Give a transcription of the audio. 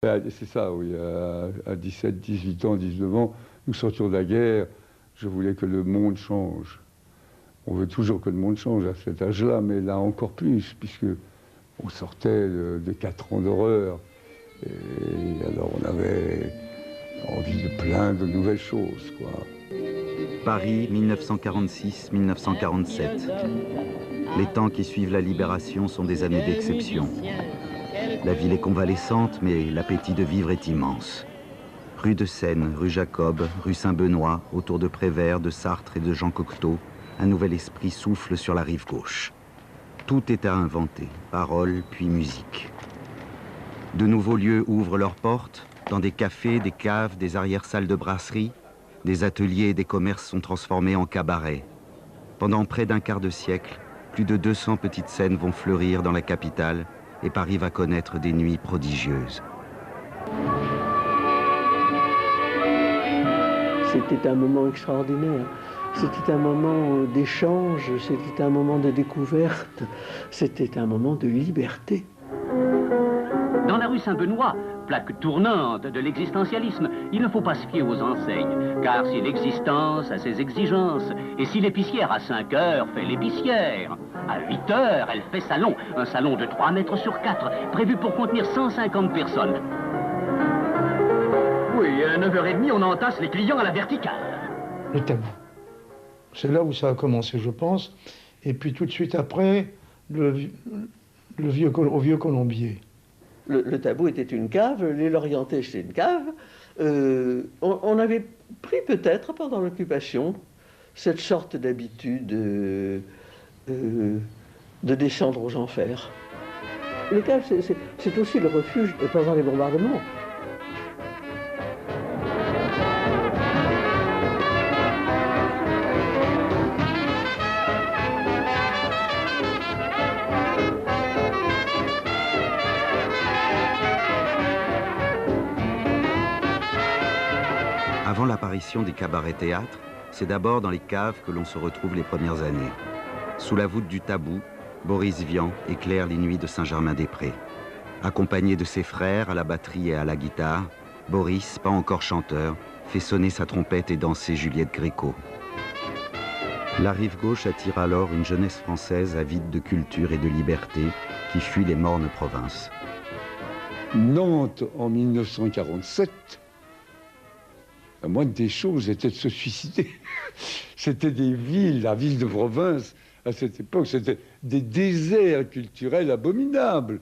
C'est ça, oui. À 17, 18 ans, 19 ans, nous sortions de la guerre. Je voulais que le monde change. On veut toujours que le monde change à cet âge-là, mais là encore plus, puisque on sortait de 4 ans d'horreur. Et alors on avait envie de plein de nouvelles choses, quoi. Paris, 1946-1947. Les temps qui suivent la libération sont des années d'exception. La ville est convalescente, mais l'appétit de vivre est immense. Rue de Seine, rue Jacob, rue Saint-Benoît, autour de Prévert, de Sartre et de Jean Cocteau, un nouvel esprit souffle sur la rive gauche. Tout est à inventer, paroles puis musique. De nouveaux lieux ouvrent leurs portes, dans des cafés, des caves, des arrière-salles de brasserie. Des ateliers et des commerces sont transformés en cabarets. Pendant près d'un quart de siècle, plus de 200 petites scènes vont fleurir dans la capitale et Paris va connaître des nuits prodigieuses. C'était un moment extraordinaire. C'était un moment d'échange, c'était un moment de découverte, c'était un moment de liberté. Dans la rue Saint-Benoît, plaque tournante de l'existentialisme, il ne faut pas se fier aux enseignes, car si l'existence a ses exigences, et si l'épicière à 5 heures fait l'épicière, à 8 heures, elle fait salon, un salon de 3 mètres sur 4, prévu pour contenir 150 personnes. Oui, à 9h30, on entasse les clients à la verticale. Le tabou. C'est là où ça a commencé, je pense. Et puis tout de suite après, au vieux Colombier. Le tabou était une cave, les Lorientais c'était une cave. On avait pris peut-être pendant l'occupation cette sorte d'habitude de descendre aux enfers. Les caves, c'est aussi le refuge pendant les bombardements. Avant l'apparition des cabarets-théâtres, c'est d'abord dans les caves que l'on se retrouve les premières années. Sous la voûte du tabou, Boris Vian éclaire les nuits de Saint-Germain-des-Prés. Accompagné de ses frères à la batterie et à la guitare, Boris, pas encore chanteur, fait sonner sa trompette et danser Juliette Gréco. La rive gauche attire alors une jeunesse française avide de culture et de liberté qui fuit les mornes provinces. Nantes, en 1947, la moindre des choses était de se suicider. C'était des villes, la ville de province, à cette époque, c'était des déserts culturels abominables.